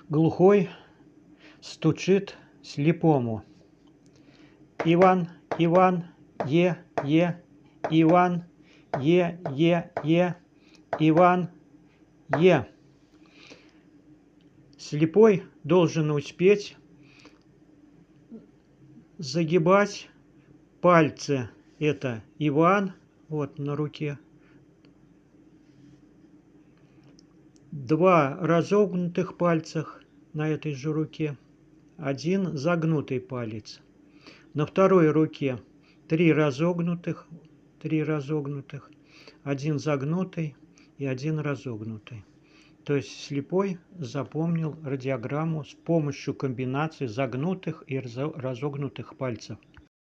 Глухой стучит слепому. Иван, Иван, е, Иван, е, Иван, е. Слепой должен успеть загибать пальцы. Это Иван, вот на руке. Два разогнутых пальцах на этой же руке. Один загнутый палец. На второй руке три разогнутых, один загнутый и один разогнутый. То есть слепой запомнил радиограмму с помощью комбинации загнутых и разогнутых пальцев.